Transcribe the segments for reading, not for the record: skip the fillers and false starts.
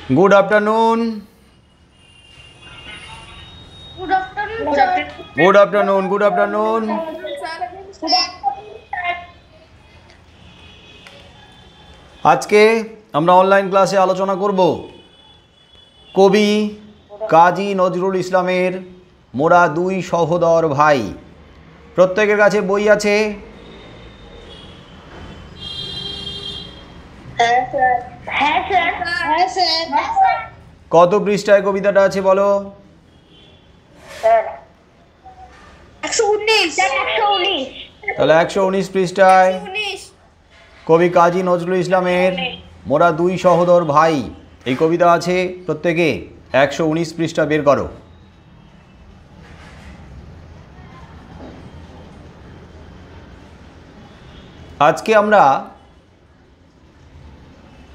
Good afternoon. Good afternoon, sir. Good afternoon. Good afternoon. আজকে আমরা online ক্লাসে আলোচনা করব কবি কাজী নজরুল ইসলামের মোরা দুই সহোদর ভাই। প্রত্যেকের কাছে বই আছে? হ্যাঁ স্যার। কত পৃষ্ঠায় কবিতাটা আছে বলো? 119। তাহলে 119 পৃষ্ঠায় কবি কাজী নজরুল ইসলামের মোরা দুই সহোদর ভাই এই কবিতা আছে। প্রত্যেকে 119 পৃষ্ঠা বের করো। আজকে আমরা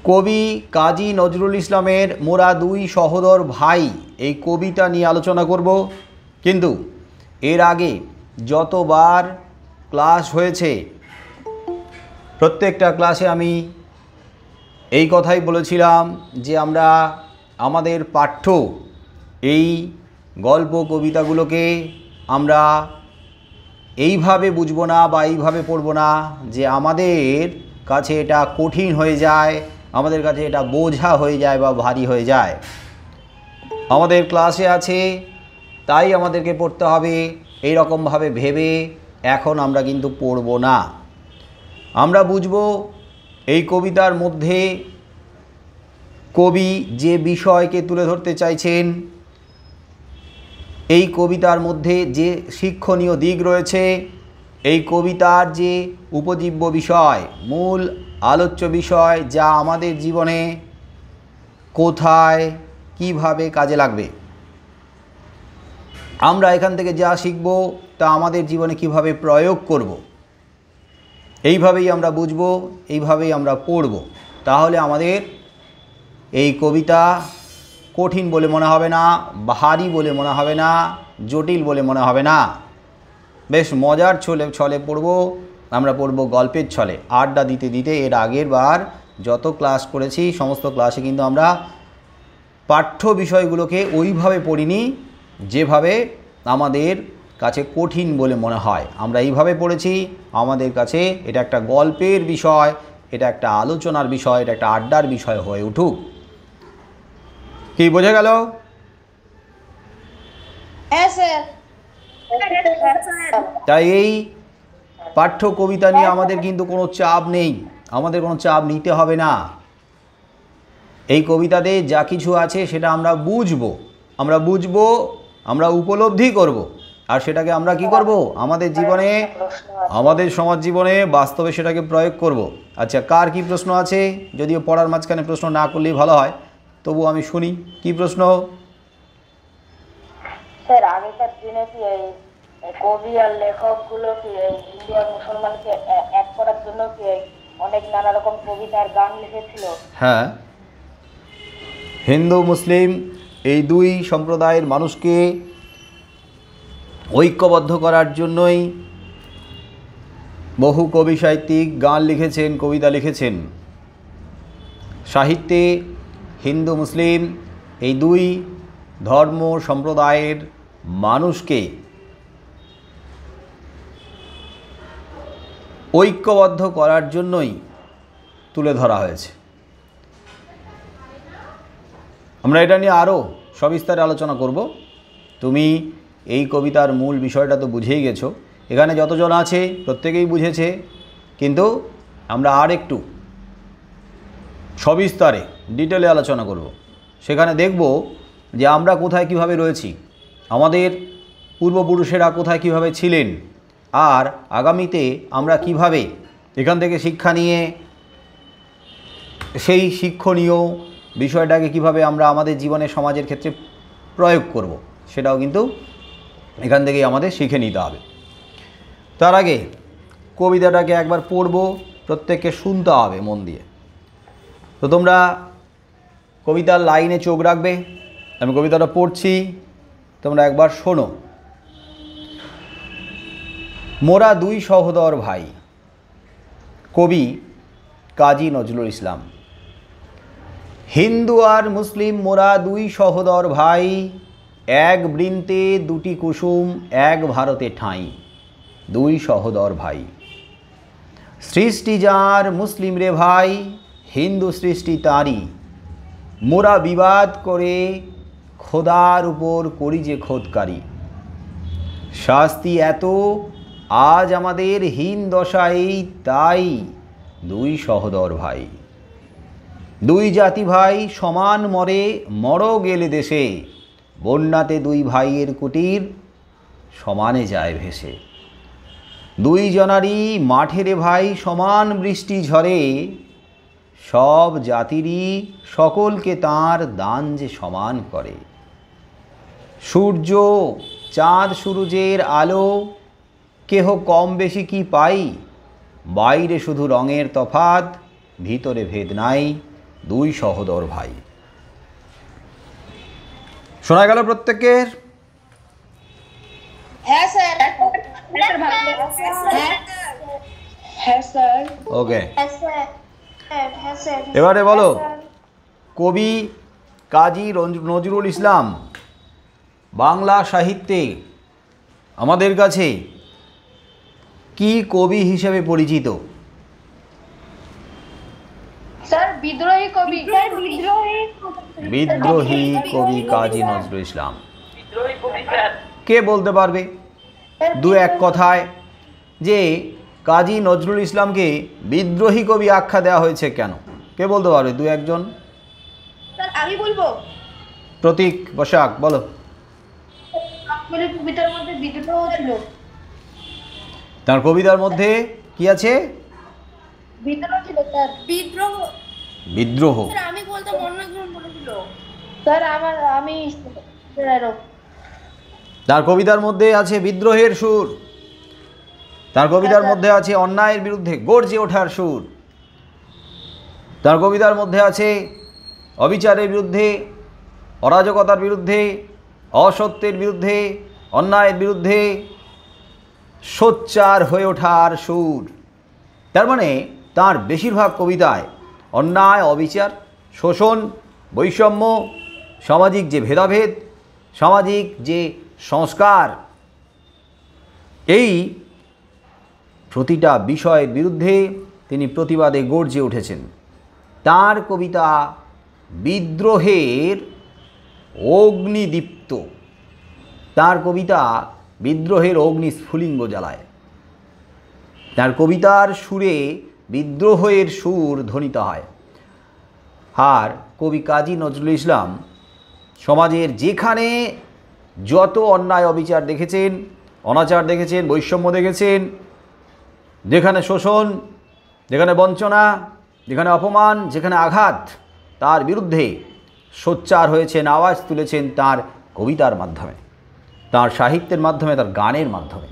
কবি কাজী নজরুল ইসলামের মোরা দুই সহোদর ভাই এই কবিতা নিয়ে আলোচনা করব। কিন্তু এর আগে যতবার ক্লাস হয়েছে প্রত্যেকটা ক্লাসে আমি এই কথাই বলেছিলাম যে আমরা আমাদের পাঠ্য এই গল্প কবিতাগুলোকে আমরা এইভাবে বুঝবো না বা এইভাবে পড়বো না যে আমাদের কাছে এটা কঠিন হয়ে যায়, আমাদের কাছে এটা বোঝা হয়ে যায় বা ভারী হয়ে যায়। আমাদের ক্লাসে আছে তাই আমাদেরকে পড়তে হবে এই রকমভাবে ভেবে এখন আমরা কিন্তু পড়ব না। আমরা বুঝব এই কবিতার মধ্যে কবি যে বিষয়কে তুলে ধরতে চাইছেন, এই কবিতার মধ্যে যে শিক্ষণীয় দিক রয়েছে, এই কবিতার যে উপজীব্য বিষয়, মূল আলোচ্য বিষয় যা আমাদের জীবনে কোথায় কিভাবে কাজে লাগবে, আমরা এখান থেকে যা শিখব তা আমাদের জীবনে কিভাবে প্রয়োগ করব, এইভাবেই আমরা বুঝব, এইভাবেই আমরা পড়ব। তাহলে আমাদের এই কবিতা কঠিন বলে মনে হবে না, ভারী বলে মনে হবে না, জটিল বলে মনে হবে না। বেশ মজার ছলে পড়ব। আমরা পড়ব গল্পের ছলে, আড্ডা দিতে দিতে। এর আগের বার যত ক্লাস করেছি সমস্ত ক্লাসে কিন্তু আমরা পাঠ্য বিষয়গুলোকে ওইভাবে পড়িনি যেভাবে আমাদের কাছে কঠিন বলে মনে হয়। আমরা এইভাবে পড়েছি, আমাদের কাছে এটা একটা গল্পের বিষয়, এটা একটা আলোচনার বিষয়, এটা একটা আড্ডার বিষয় হয়ে উঠুক। কি বোঝা গেল? হ্যাঁ স্যার। তাই এই পাঠ্য কবিতা নিয়ে আমাদের কিন্তু কোনো চাপ নেই, আমাদের কোনো চাপ নিতে হবে না। এই কবিতাতে যা কিছু আছে সেটা আমরা বুঝবো, আমরা উপলব্ধি করব, আর সেটাকে আমরা কি করব আমাদের জীবনে, আমাদের সমাজ জীবনে বাস্তবে সেটাকে প্রয়োগ করব। আচ্ছা, কার কি প্রশ্ন আছে? যদিও পড়ার মাঝখানে প্রশ্ন না করলেই ভালো হয়, তবু আমি শুনি কি প্রশ্ন। স্যার, আগেকার দিনে কি এই কবি আর লেখকগুলো কি এই হিন্দু আর মুসলমানকে এক করার জন্য কি অনেক নানা রকম কবিতার গান লিখেছিল? হ্যাঁ, হিন্দু মুসলিম এই দুই সম্প্রদায়ের মানুষকে ঐক্যবদ্ধ করার জন্যই বহু কবি সাহিত্যিক গান লিখেছেন, কবিতা লিখেছেন। সাহিত্যে হিন্দু মুসলিম এই দুই ধর্ম সম্প্রদায়ের মানুষকে ঐক্যবদ্ধ করার জন্যই তুলে ধরা হয়েছে। আমরা এটা নিয়ে আরও সবিস্তারে আলোচনা করব। তুমি এই কবিতার মূল বিষয়টা তো বুঝেই গেছো, এখানে যতজন আছে প্রত্যেকেই বুঝেছে, কিন্তু আমরা আর একটু সবিস্তারে ডিটেলে আলোচনা করব। সেখানে দেখব যে আমরা কোথায় কিভাবে রয়েছি, আমাদের পূর্বপুরুষেরা কোথায় কিভাবে ছিলেন, আর আগামীতে আমরা কিভাবে এখান থেকে শিক্ষা নিয়ে সেই শিক্ষণীয় বিষয়টাকে কিভাবে আমরা আমাদের জীবনে সমাজের ক্ষেত্রে প্রয়োগ করব, সেটাও কিন্তু এখান থেকেই আমাদের শিখে নিতে হবে। তার আগে কবিতাটাকে একবার পড়ব, প্রত্যেককে শুনতে হবে মন দিয়ে। তো তোমরা কবিতার লাইনে চোখ রাখবে, আমি কবিতাটা পড়ছি, তোমরা একবার শোনো। মোরা দুই সহোদর ভাই, কবি কাজী নজরুল ইসলাম। হিন্দু আর মুসলিম মোরা দুই সহোদর ভাই, এক বৃন্তে দুটি কুসুম এক ভারতে ঠাঁই। দুই সহোদর ভাই। সৃষ্টি যার মুসলিম রে ভাই, হিন্দু সৃষ্টি তাঁরই। মোরা বিবাদ করে খোদার উপর করি যে খোদকারি। শাস্তি এত আজ আমাদের হীন দশাই, তাই দুই সহোদর ভাই। দুই জাতি ভাই সমান মরে মর গেলে দেশে, বন্যাতে দুই ভাইয়ের কুটির সমানে যায় ভেসে। দুই জনারই মাঠেরে ভাই সমান বৃষ্টি ঝরে, সব জাতিরই সকলকে তাঁর দান যে সমান করে। সূর্য চাঁদ সূরজের আলো, কেহ কম বেশি কি পাই, বাইরে শুধু রঙের তফাৎ, ভিতরে ভেদ নাই, দুই সহোদর ভাই। শোনা গেল প্রত্যেকের? হ্যাঁ স্যার। হ্যাঁ স্যার। ওকে, হ্যাঁ স্যার। হ্যাঁ স্যার। এবারে বলো, কবি কাজী নজরুল ইসলাম বাংলা সাহিত্যে আমাদের কাছে কি কবি হিসেবে পরিচিত? স্যার বিদ্রোহী কবি। স্যার বিদ্রোহী। বিদ্রোহী কবি কাজী নজরুল ইসলাম। কে বলতে পারবে দু এক কথায় যে কাজী নজরুল ইসলামকে বিদ্রোহী কবি আখ্যা দেওয়া হয়েছে কেন? কে বলতে পারবে দু একজন? স্যার আমি বলবো। প্রতীক বসাক বলো। কবিতার মধ্যে বিদ্রোহ ছিল। তার কবিতার মধ্যে কি আছে? বিদ্রোহ ছিল স্যার। বিদ্রোহ। বিদ্রোহ। স্যার আমি বলতে মনে বলেছিল। স্যার আমি তার কবিতার মধ্যে আছে বিদ্রোহের সুর, তার কবিতার মধ্যে আছে অন্যায়ের বিরুদ্ধে গর্জে ওঠার সুর, তার কবিতার মধ্যে আছে অবিচারের বিরুদ্ধে, অরাজকতার বিরুদ্ধে, অসত্যের বিরুদ্ধে, অন্যায়ের বিরুদ্ধে সোচ্চার হয়ে ওঠার সুর। তার মানে তার বেশিরভাগ কবিতায় অন্যায়, অবিচার, শোষণ, বৈষম্য, সামাজিক যে ভেদাভেদ, সামাজিক যে সংস্কার, এই প্রতিটা বিষয়ের বিরুদ্ধে তিনি প্রতিবাদে গর্জে উঠেছেন। তার কবিতা বিদ্রোহের অগ্নিদীপ্ত, তার কবিতা বিদ্রোহের অগ্নি স্ফুলিঙ্গ জ্বালায়। তার কবিতার সুরে বিদ্রোহের সুর ধ্বনিত হয়। আর কবি কাজী নজরুল ইসলাম সমাজের যেখানে যত অন্যায় অবিচার দেখেছেন, অনাচার দেখেছেন, বৈষম্য দেখেছেন, যেখানে শোষণ, যেখানে বঞ্চনা, যেখানে অপমান, যেখানে আঘাত, তার বিরুদ্ধে সোচ্চার হয়েছেন, আওয়াজ তুলেছেন তার কবিতার মাধ্যমে, তার সাহিত্যের মাধ্যমে, তার গানের মাধ্যমে।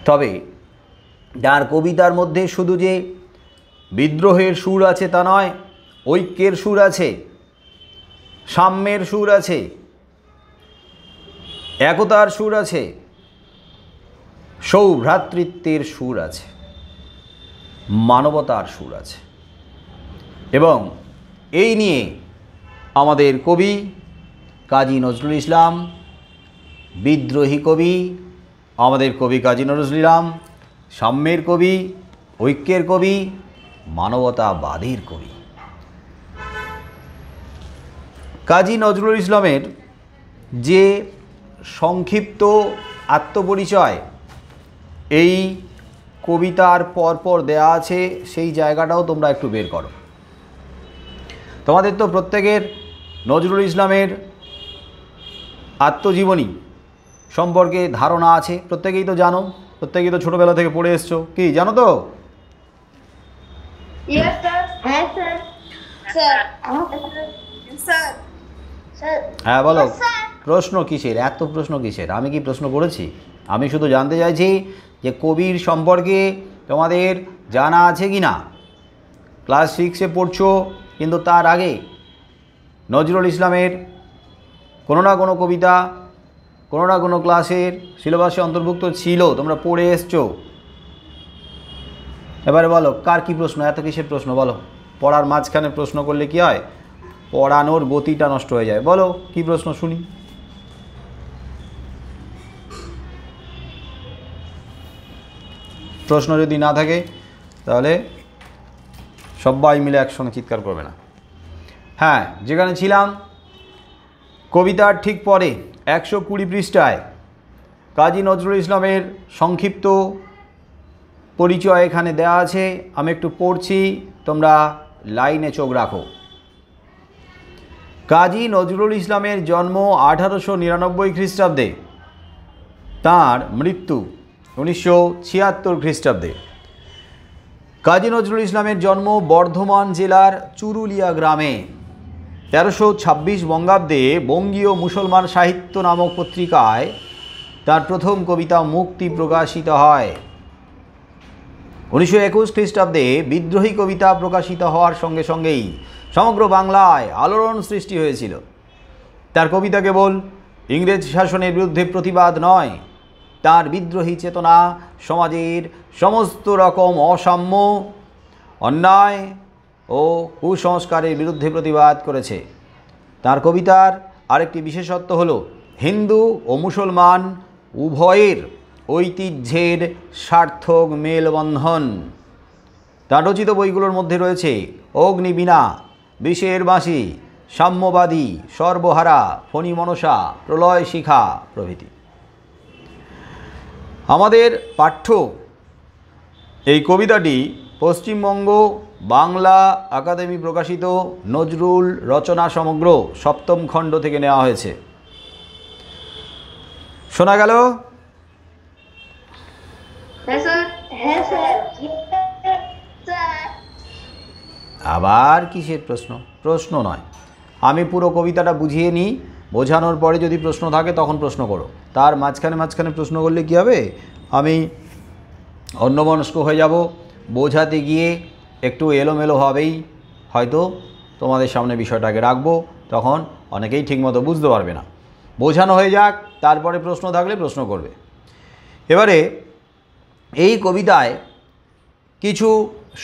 তবে তার কবিতার মধ্যে শুধু যে বিদ্রোহের সুর আছে তা নয়, ঐক্যের সুর আছে, সাম্যের সুর আছে, একতার সুর আছে, সৌভ্রাতৃত্বের সুর আছে, মানবতার সুর আছে। এবং এই নিয়ে আমাদের কবি কাজী নজরুল ইসলাম বিদ্রোহী কবি, আমাদের কবি কাজী নজরুল ইসলাম সাম্যের কবি, ঐক্যের কবি, মানবতাবাদের কবি। কাজী নজরুল ইসলামের যে সংক্ষিপ্ত আত্মপরিচয় এই কবিতার পরপর দেয়া আছে, সেই জায়গাটাও তোমরা একটু বের করো। তোমাদের তো প্রত্যেকের নজরুল ইসলামের আত্মজীবনী সম্পর্কে ধারণা আছে, প্রত্যেকেই তো জানো, প্রত্যেকেই তো ছোটোবেলা থেকে পড়ে এসছো, কি জানো তো? Yes sir. হ্যাঁ স্যার। Sir sir sir. হ্যাঁ বলো, প্রশ্ন কিসের? এত প্রশ্ন কিসের? আমি কি প্রশ্ন করেছি? আমি শুধু জানতে চাইছি যে কবির সম্পর্কে তোমাদের জানা আছে কি না। ক্লাস 6-এ পড়ছো, কিন্তু তার আগে নজরুল ইসলামের কোনো না কোনো কবিতা কোনো না কোনো ক্লাসের সিলেবাসে অন্তর্ভুক্ত ছিল, তোমরা পড়ে এসছো। এবারে বলো কার কি প্রশ্ন? এত কিসের প্রশ্ন বলো? পড়ার মাঝখানে প্রশ্ন করলে কি হয়, পড়ানোর গতিটা নষ্ট হয়ে যায়। বলো কি প্রশ্ন শুনি। প্রশ্ন যদি না থাকে তাহলে সবাই মিলে একসঙ্গে চিৎকার করবে না। হ্যাঁ, যেখানে ছিলাম, কবিতার ঠিক পরে 120 পৃষ্ঠায় কাজী নজরুল ইসলামের সংক্ষিপ্ত পরিচয় এখানে দেওয়া আছে। আমি একটু পড়ছি, তোমরা লাইনে চোখ রাখো। কাজী নজরুল ইসলামের জন্ম 1899 খ্রিস্টাব্দে, তাঁর মৃত্যু 1976 খ্রিস্টাব্দে। কাজী নজরুল ইসলামের জন্ম বর্ধমান জেলার চুরুলিয়া গ্রামে। 1326 বঙ্গাব্দে বঙ্গীয় মুসলমান সাহিত্য নামক পত্রিকায় তার প্রথম কবিতা মুক্তি প্রকাশিত হয়। 1921 খ্রিস্টাব্দে বিদ্রোহী কবিতা প্রকাশিত হওয়ার সঙ্গে সঙ্গেই সমগ্র বাংলায় আলোড়ন সৃষ্টি হয়েছিল। তার কবিতা কেবল ইংরেজ শাসনের বিরুদ্ধে প্রতিবাদ নয়, তার বিদ্রোহী চেতনা সমাজের সমস্ত রকম অসাম্য, অন্যায় ও কুসংস্কারের বিরুদ্ধে প্রতিবাদ করেছে। তার কবিতার আরেকটি বিশেষত্ব হল হিন্দু ও মুসলমান উভয়ের ঐতিহ্যের সার্থক মেলবন্ধন। তার রচিত বইগুলোর মধ্যে রয়েছে অগ্নিবীণা, বিষের বাঁশি, সাম্যবাদী, সর্বহারা, ফণী মনসা, প্রলয় শিখা প্রভৃতি। আমাদের পাঠ্য এই কবিতাটি পশ্চিমবঙ্গ বাংলা একাডেমি প্রকাশিত নজরুল রচনা সমগ্র 7ম খণ্ড থেকে নেওয়া হয়েছে। শোনা গেল? আবার কিসের প্রশ্ন? প্রশ্ন নয়, আমি পুরো কবিতাটা বুঝিয়ে নিই, বোঝানোর পরে যদি প্রশ্ন থাকে তখন প্রশ্ন করো। তার মাঝখানে প্রশ্ন করলে কী হবে, আমি অন্যমনস্ক হয়ে যাব, বোঝাতে গিয়ে একটু এলোমেলো হবেই, হয়তো তোমাদের সামনে বিষয়টাকে রাখবো, তখন অনেকেই ঠিকমতো বুঝতে পারবে না। বোঝানো হয়ে যাক, তারপরে প্রশ্ন থাকলে প্রশ্ন করবে। এবারে এই কবিতায় কিছু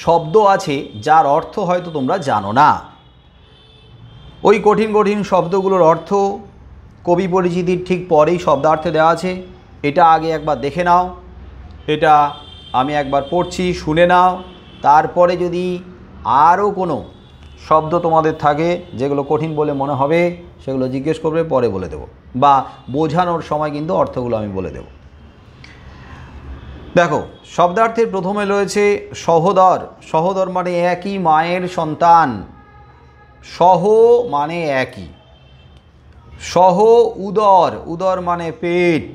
শব্দ আছে যার অর্থ হয়তো তোমরা জানো না। ওই কঠিন কঠিন শব্দগুলোর অর্থ কবি পরিচিতির ঠিক পরেই শব্দার্থে দেওয়া আছে। এটা আগে একবার দেখে নাও, এটা আমি একবার পড়ছি, শুনে নাও। তারপরে যদি আরও কোনো শব্দ তোমাদের থাকে যেগুলো কঠিন বলে মনে হবে, সেগুলো জিজ্ঞেস করবে, পরে বলে দেব, বা বোঝানোর সময় কিন্তু অর্থগুলো আমি বলে দেব। দেখো, শব্দার্থের প্রথমে রয়েছে সহোদর। সহোদর মানে একই মায়ের সন্তান। সহ মানে একই। সহ উদর, উদর মানে পেট।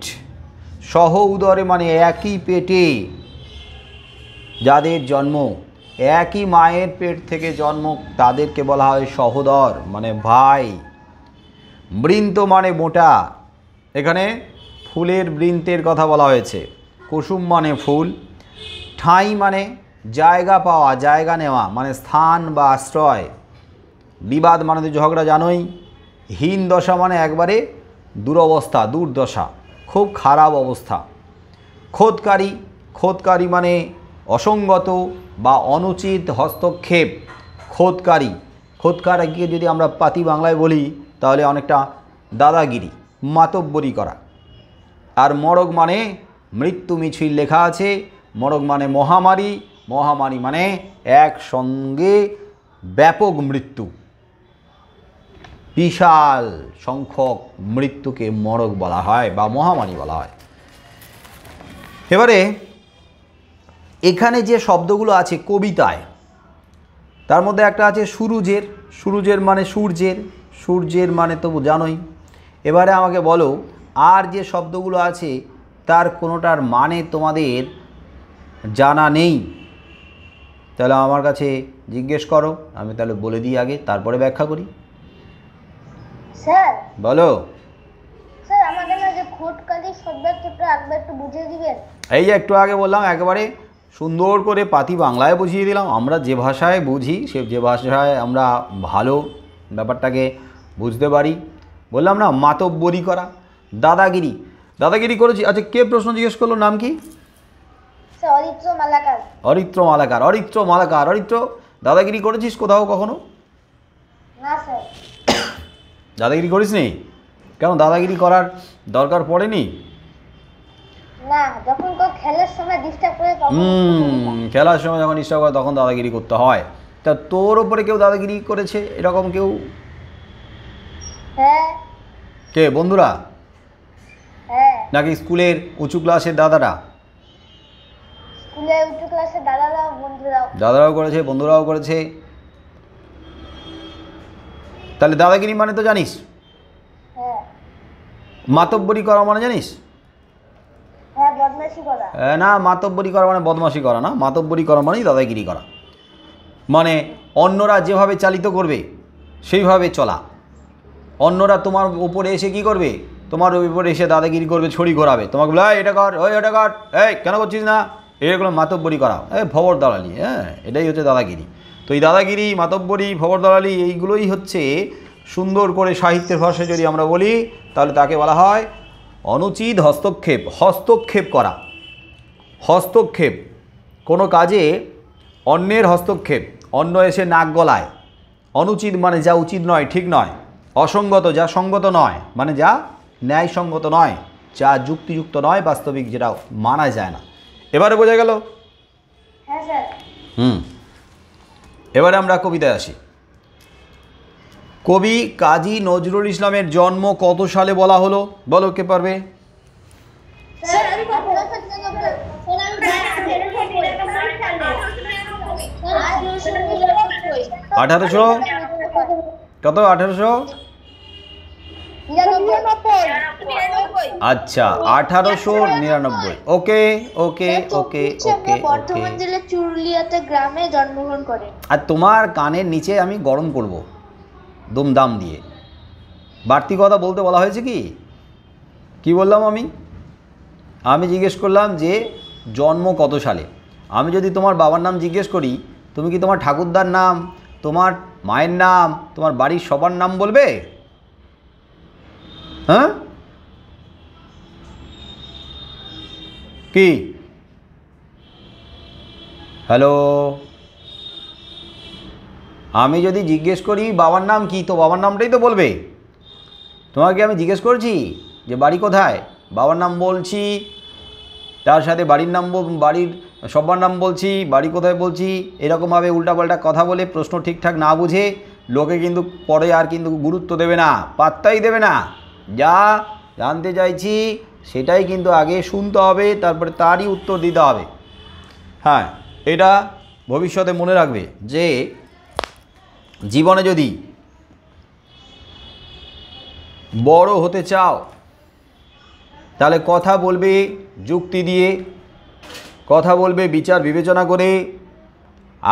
সহ উদরে মানে একই পেটে যাদের জন্ম, একই মায়ের পেট থেকে জন্ম, তাদেরকে বলা হয় সহোদর মানে ভাই। বৃন্ত মানে মোটা, এখানে ফুলের বৃন্তের কথা বলা হয়েছে। কুসুম মানে ফুল। ঠাঁই মানে জায়গা পাওয়া, জায়গা নেওয়া মানে স্থান বা আশ্রয়। বিবাদ মানে তো ঝগড়া জানোই। হীন দশা মানে একবারে দুরবস্থা, দুর্দশা, খুব খারাপ অবস্থা। খোদকারী, খোদকারী মানে অসঙ্গত বা অনুচিত হস্তক্ষেপ। খোদকারী, খোদকারীকে যদি আমরা পাতি বাংলায় বলি তাহলে অনেকটা দাদাগিরি, মাতব্বরি করা। আর মরগ মানে মৃত্যু মিছিল লেখা আছে। মরগ মানে মহামারী, মহামারী মানে একসঙ্গে ব্যাপক মৃত্যু, বিশাল সংখ্যক মৃত্যুকে মরগ বলা হয় বা মহামারী বলা হয়। এবারে এখানে যে শব্দগুলো আছে কবিতায়, তার মধ্যে একটা আছে সুরুজের। সুরুজের মানে সূর্যের, সূর্যের মানে তো জানোই। এবারে আমাকে বলো, আর যে শব্দগুলো আছে তার কোনোটার মানে তোমাদের জানা নেই, তাহলে আমার কাছে জিজ্ঞেস করো, আমি তাহলে বলে দিই আগে, তারপরে ব্যাখ্যা করি। স্যার বলো। স্যার আমাকে না যে খোদকারী শব্দটা একবার একটু বুঝিয়ে দিবেন? এই যে একটু আগে বললাম, একেবারে সুন্দর করে পাতি বাংলায় বুঝিয়ে দিলাম। আমরা যে ভাষায় বুঝি, সে যে ভাষায় আমরা ভালো ব্যাপারটাকে বুঝতে পারি। বললাম না, মাতব্বরি করা, দাদাগিরি, দাদাগিরি করেছি। আচ্ছা, কে প্রশ্ন জিজ্ঞেস করলো, নাম কি? স্যার অরিত্র মালাকার। অরিত্র মালাকার, অরিত্র মালাকার, অরিত্র দাদাগিরি করেছিস কোথাও কখনো? না স্যার। দাদাগিরি করিস নি? কেন দাদাগিরি করার দরকার পড়েনি? না, যখন কেউ খেলার সময় ডিস্টার্ব করে তখন খেলার সময় যখন ইচ্ছা করে তখন দাদাগিরি করতে হয়। তা তোর ওপরে কেউ দাদাগিরি করেছে এরকম কেউ? হ্যাঁ। কে, বন্ধুরা হ্যাঁ, নাকি স্কুলের উঁচু ক্লাসের দাদারা? স্কুলে উচ্চ ক্লাসের দাদারা বন্ধুরাও। দাদারাও করেছে, বন্ধুরাও করেছে। তাহলে দাদাগিরি মানে তো জানিস। হ্যাঁ। মাতব্বরি করা মানে জানিস? হ্যাঁ, বদমাশি করা। না, মাতব্বরি করা মানে বদমাশি করা না। মাতব্বরি করা মানেই দাদাগিরি করা, মানে অন্যরা যেভাবে চালিত করবে সেইভাবে চলা। অন্যরা তোমার উপরে এসে কি করবে, তোমার উপরে এসে দাদাগিরি করবে, ছড়ি ঘোরাবে, তোমাকে বলে এটা কর, ওই ওটা কর, এই কেন করছিস না, এগুলো মাতব্বরি করা, ভবর দালালি। হ্যাঁ, এটাই হচ্ছে দাদাগিরি। তো এই দাদাগিরি, মাতব্বরি, ভবর দালালি এইগুলোই হচ্ছে সুন্দর করে সাহিত্যের ভাষায় যদি আমরা বলি তাহলে তাকে বলা হয় অনুচিত হস্তক্ষেপ। হস্তক্ষেপ করা, হস্তক্ষেপ, কোনো কাজে অন্যের হস্তক্ষেপ, অন্য এসে নাক গলায়। অনুচিত মানে যা উচিত নয়, ঠিক নয়। অসঙ্গত, যা সঙ্গত নয়, মানে যা ন্যায়সঙ্গত নয়, যা যুক্তিযুক্ত নয়, বাস্তবিক, যেটা মানা যায় না। এবারে বোঝা গেল? হ্যাঁ স্যার। এবারে আমরা কবিতায় আসি। কবি কাজী নজরুল ইসলামের জন্ম কত সালে বলা হলো? বলো, কে পারবে? স্যার, আমি 1800 কত? 1800? আচ্ছা, 1899। ওকে ওকে ওকে ওকে বর্ধমান জেলার চুরুলিয়াতে গ্রামে জন্মগ্রহণ করেন। আর তোমার কানের নিচে আমি গরম করব দুমদাম দিয়ে। বাড়তি কথা বলতে বলা হয়েছে কি? কি বললাম আমি? আমি জিজ্ঞেস করলাম যে জন্ম কত সালে। আমি যদি তোমার বাবার নাম জিজ্ঞেস করি, তুমি কি তোমার ঠাকুরদার নাম, তোমার মায়ের নাম, তোমার বাড়ির সবার নাম বলবে? হ্যাঁ, কি? হ্যালো, আমি যদি জিজ্ঞেস করি বাবার নাম কি, তো বাবার নামটাই তো বলবে। তোমাকে আমি জিজ্ঞেস করছি যে বাড়ি কোথায়, বাবার নাম বলছি, তার সাথে বাড়ির নাম, বাড়ির সবার নাম বলছি, বাড়ি কোথায় বলছি। এরকমভাবে উল্টাপাল্টা কথা বলে প্রশ্ন ঠিকঠাক না বুঝে লোকে কিন্তু পরে আর কিন্তু গুরুত্ব দেবে না, পাত্তাই দেবে না। যা জানতে চাইছি সেটাই কিন্তু আগে শুনতে হবে, তারপরে তারই উত্তর দিতে হবে। হ্যাঁ, এটা ভবিষ্যতে মনে রাখবে যে জীবনে যদি বড় হতে চাও তাহলে কথা বলবে যুক্তি দিয়ে, কথা বলবে বিচার বিবেচনা করে।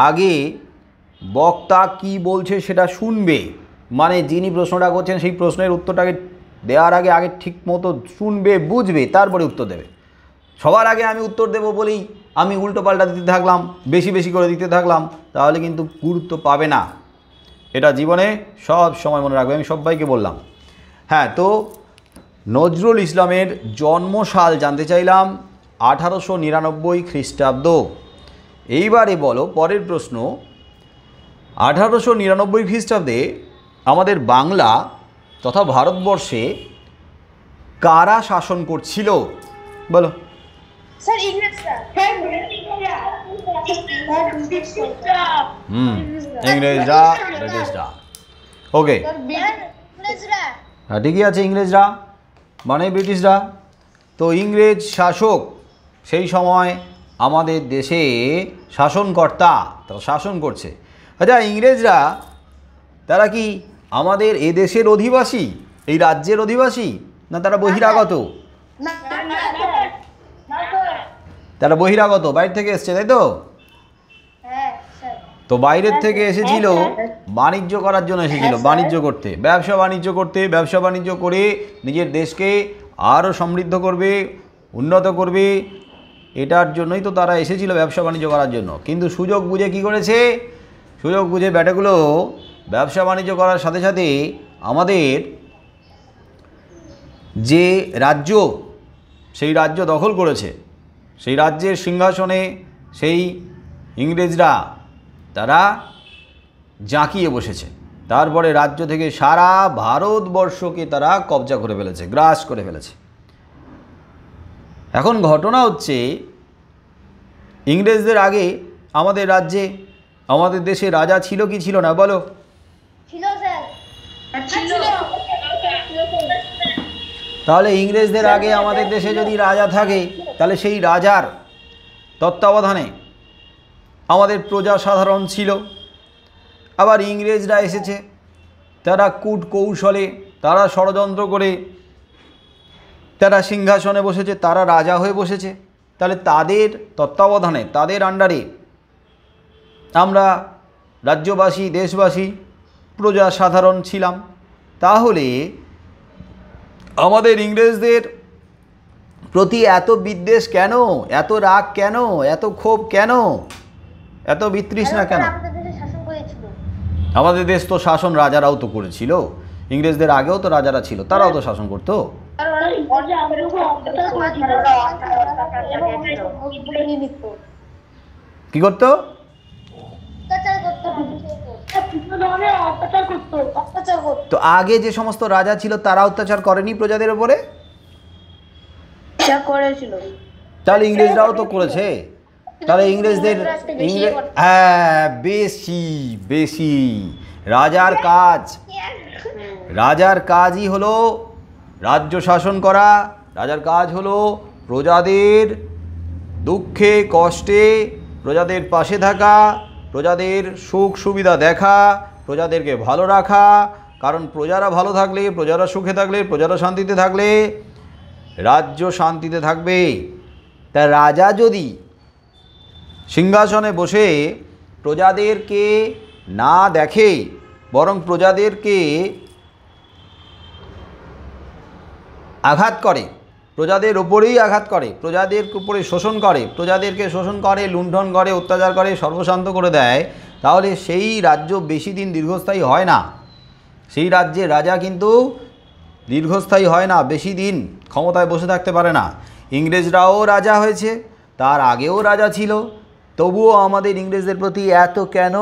আগে বক্তা কি বলছে সেটা শুনবে, মানে যিনি প্রশ্নটা করছেন সেই প্রশ্নের উত্তরটাকে দেওয়ার আগে ঠিক মতো শুনবে, বুঝবে, তারপরে উত্তর দেবে। সবার আগে আমি উত্তর দেব বলেই আমি উল্টো পাল্টা দিতে থাকলাম, বেশি বেশি করে দিতে থাকলাম, তাহলে কিন্তু গুরুত্ব পাবে না। এটা জীবনে সব সময় মনে রাখবে, আমি সবাইকে বললাম। হ্যাঁ, তো নজরুল ইসলামের জন্মসাল জানতে চাইলাম 1899 খ্রিস্টাব্দ। এইবারে বলো পরের প্রশ্ন, 1899 খ্রিস্টাব্দে আমাদের বাংলা তথা ভারতবর্ষে কারা শাসন করছিল? বলো। স্যার, ইংরেজরা। ইংরেজরা, ব্রিটিশরা। ওকে, ইংরেজরা। হ্যাঁ ঠিকই আছে, ইংরেজরা মানে ব্রিটিশরা। তো ইংরেজ শাসক সেই সময় আমাদের দেশে শাসনকর্তা, তারা শাসন করছে। আচ্ছা, ইংরেজরা তারা কি আমাদের এ দেশের অধিবাসী, এই রাজ্যের অধিবাসী, না তারা বহিরাগত? তারা বহিরাগত, বাইরে থেকে এসছে, তাই তো? তো বাইরের থেকে এসেছিল বাণিজ্য করার জন্য, এসেছিল বাণিজ্য করতে, ব্যবসা বাণিজ্য করতে। ব্যবসা বাণিজ্য করে নিজের দেশকে আরও সমৃদ্ধ করবে, উন্নত করবে। এটার জন্যই তো তারা এসেছিল, ব্যবসা বাণিজ্য করার জন্য। কিন্তু সুযোগ বুঝে কি করেছে? সুযোগ বুঝে ব্যাটাগুলো ব্যবসা বাণিজ্য করার সাথে সাথে আমাদের যে রাজ্য, সেই রাজ্য দখল করেছে। সেই রাজ্যের সিংহাসনে সেই ইংরেজরা তারা জাঁকিয়ে বসেছে। তারপরে রাজ্য থেকে সারা ভারতবর্ষকে তারা কবজা করে ফেলেছে, গ্রাস করে ফেলেছে। এখন ঘটনা হচ্ছে, ইংরেজদের আগে আমাদের রাজ্যে, আমাদের দেশে রাজা ছিল কি ছিল না বলো? ছিল স্যার, ছিল। তাহলে ইংরেজদের আগে আমাদের দেশে যদি রাজা থাকে, তাহলে সেই রাজার তত্ত্বাবধানে আমাদের প্রজা সাধারণ ছিল। আবার ইংরেজরা এসেছে, তারা কূট কৌশলে, তারা ষড়যন্ত্র করে তারা সিংহাসনে বসেছে, তারা রাজা হয়ে বসেছে। তাহলে তাদের তত্ত্বাবধানে, তাদের আন্ডারে আমরা রাজ্যবাসী, দেশবাসী, প্রজা সাধারণ ছিলাম। তাহলে আমাদের ইংরেজদের প্রতি এত বিদ্বেষ কেন, এত রাগ কেন, এত ক্ষোভ কেন, এত বিতৃষ্ণা কেন? আমাদের দেশে শাসন করেছিল। আমাদের দেশ তো শাসন রাজারাও তো করেছিল, ইংরেজদের আগেও তো রাজারা ছিল, তারাও তো শাসন করতো। কি করতো? তো আগে যে সমস্ত রাজা ছিল তারা অত্যাচার করেনি প্রজাদের উপরে? করেছিল। তাহলে ইংরেজরাও তো করেছে। তাহলে ইংরেজদের হ্যাঁ, বেশি বেশি রাজার কাজ, রাজার কাজই হলো রাজ্য শাসন করা। রাজার কাজ হলো প্রজাদের দুঃখে কষ্টে প্রজাদের পাশে থাকা, প্রজাদের সুখ সুবিধা দেখা, প্রজাদেরকে ভালো রাখা। কারণ প্রজারা ভালো থাকলে, প্রজারা সুখে থাকলে, প্রজারা শান্তিতে থাকলে রাজ্য শান্তিতে থাকবে। তা রাজা যদি সিংহাসনে বসে প্রজাদেরকে না দেখে, বরং প্রজাদেরকে আঘাত করে, প্রজাদের ওপরেই আঘাত করে, প্রজাদের উপরে শোষণ করে, প্রজাদেরকে শোষণ করে, লুণ্ঠন করে, অত্যাচার করে, সর্বশান্ত করে দেয়, তাহলে সেই রাজ্য বেশি দিন দীর্ঘস্থায়ী হয় না। সেই রাজ্যের রাজা কিন্তু দীর্ঘস্থায়ী হয় না, বেশি দিন ক্ষমতায় বসে থাকতে পারে না। ইংরেজরাও রাজা হয়েছে, তার আগেও রাজা ছিল, তবুও আমাদের ইংরেজদের প্রতি এত কেন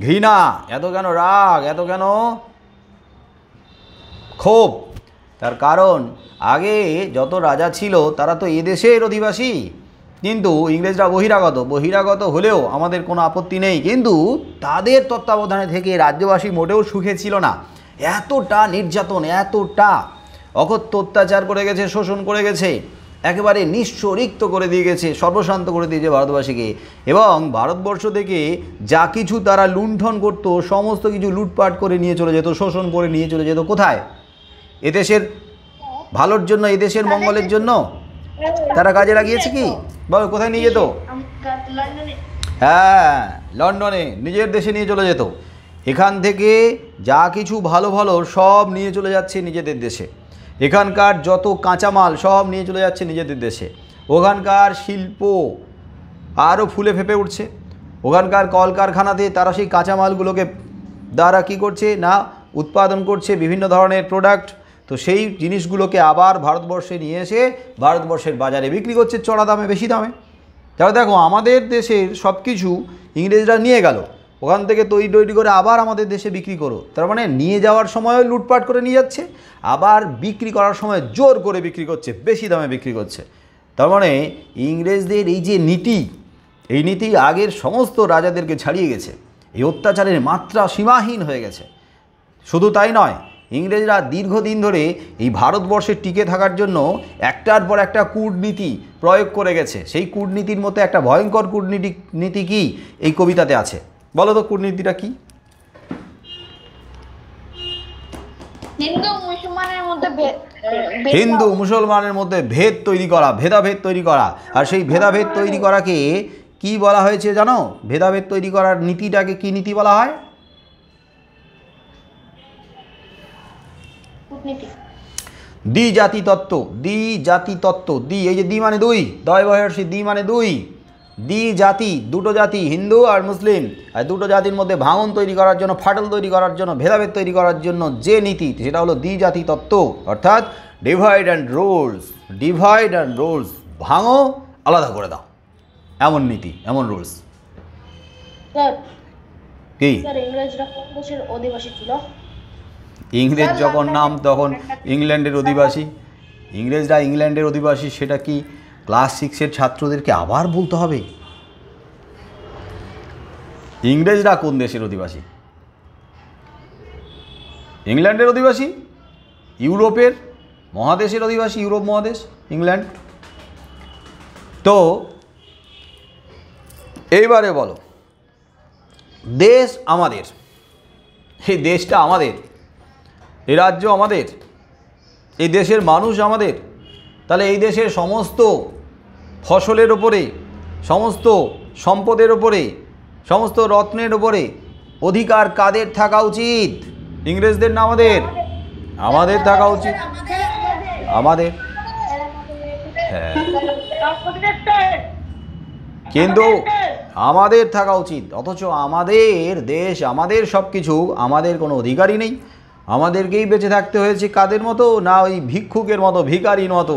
ঘৃণা, এত কেন রাগ, এত কেন ক্ষোভ? তার কারণ আগে যত রাজা ছিল তারা তো এদেশের অধিবাসী, কিন্তু ইংরেজরা বহিরাগত হলেও আমাদের কোনো আপত্তি নেই, কিন্তু তাদের তত্ত্বাবধানে থেকে রাজ্যবাসী মোটেও সুখে ছিল না। এতটা নির্যাতন, এতটা অকথ্য অত্যাচার করে গেছে, শোষণ করে গেছে, একেবারে নিঃস্ব রিক্ত করে দিয়ে গেছে, সর্বশান্ত করে দিয়েছে ভারতবাসীকে। এবং ভারতবর্ষ থেকে যা কিছু তারা লুণ্ঠন করতো, সমস্ত কিছু লুটপাট করে নিয়ে চলে যেত, শোষণ করে নিয়ে চলে যেত। কোথায়? এদেশের ভালোর জন্য, এদেশের মঙ্গলের জন্য তারা কাজে লাগিয়েছে কি বলো? কোথায় নিয়ে যেত? হ্যাঁ, লন্ডনে, নিজের দেশে নিয়ে চলে যেত। এখান থেকে যা কিছু ভালো ভালো সব নিয়ে চলে যাচ্ছে নিজেদের দেশে। এখানকার যত কাঁচামাল সব নিয়ে চলে যাচ্ছে নিজেদের দেশে। ওখানকার শিল্প আরও ফুলে ফেঁপে উঠছে। ওখানকার কলকারখানাতে তারা সেই কাঁচামালগুলোকে দ্বারা কী করছে না, উৎপাদন করছে বিভিন্ন ধরনের প্রোডাক্ট। তো সেই জিনিসগুলোকে আবার ভারতবর্ষে নিয়ে এসে ভারতবর্ষের বাজারে বিক্রি করছে চড়া দামে, বেশি দামে। তাহলে দেখো, আমাদের দেশের সব কিছু ইংরেজরা নিয়ে গেল, ওখান থেকে তৈরি করে আবার আমাদের দেশে বিক্রি করো। তার মানে নিয়ে যাওয়ার সময়ও লুটপাট করে নিয়ে যাচ্ছে, আবার বিক্রি করার সময় জোর করে বিক্রি করছে, বেশি দামে বিক্রি করছে। তার মানে ইংরেজদের এই যে নীতি, এই নীতি আগের সমস্ত রাজাদেরকে ছাড়িয়ে গেছে। এই অত্যাচারের মাত্রা সীমাহীন হয়ে গেছে। শুধু তাই নয়, ইংরেজরা দীর্ঘদিন ধরে এই ভারতবর্ষে টিকে থাকার জন্য একটার পর একটা কূটনীতি প্রয়োগ করে গেছে। সেই কূটনীতির মধ্যে একটা ভয়ঙ্কর নীতি কি এই কবিতাতে আছে, বলো তো কূটনীতিটা কি? হিন্দু মুসলমানের মধ্যে ভেদ তৈরি করা, ভেদাভেদ তৈরি করা। আর সেই ভেদাভেদ তৈরি করাকে কি বলা হয়েছে জানো? ভেদাভেদ তৈরি করার নীতিটাকে কি নীতি বলা হয়? দ্বিজাতি তত্ত্ব। দ্বিজাতি তত্ত্ব, দ্বি, এই যে দ্বি মানে দুই, দয় বয়সী, দ্বি মানে দুই। দ্বিজাতি, দুটো জাতি, হিন্দু আর মুসলিম, আর দুটো জাতির মধ্যে ভাঙন তৈরি করার জন্য, ফাটল তৈরি করার জন্য, ভেদাভেদ তৈরি করার জন্য যে নীতি, সেটা হলো দ্বিজাতি তত্ত্ব। অর্থাৎ divide and rules, divide and rules, ভাঙো আলাদা করে দাও, এমন নীতি, এমন রুলস। কি স্যার ইংরেজরা কোন দেশের অধিবাসী ছিল? ইংরেজ যখন নাম তখন ইংল্যান্ডের অধিবাসী। ইংরেজরা ইংল্যান্ডের অধিবাসী, সেটা কি ক্লাস 6-এর ছাত্রদেরকে আবার বলতে হবে? ইংরেজরা কোন দেশের অধিবাসী? ইংল্যান্ডের অধিবাসী, ইউরোপের মহাদেশের অধিবাসী, ইউরোপ মহাদেশ, ইংল্যান্ড। তো এইবারে বলো, দেশ আমাদের, এই দেশটা আমাদের, এই রাজ্য আমাদের, এই দেশের মানুষ আমাদের, তাহলে এই দেশের সমস্ত ফসলের ওপরে, সমস্ত সম্পদের ওপরে, সমস্ত রত্নের ওপরে অধিকার কাদের থাকা উচিত? ইংরেজদের না আমাদের? আমাদের থাকা উচিত, আমাদের। হ্যাঁ, কিন্তু আমাদের থাকা উচিত, অথচ আমাদের দেশ, আমাদের সব কিছু, আমাদের কোনো অধিকারই নেই। আমাদেরকেই বেঁচে থাকতে হয়েছে কাদের মতো? না ওই ভিক্ষুকের মতো, ভিখারির মতো,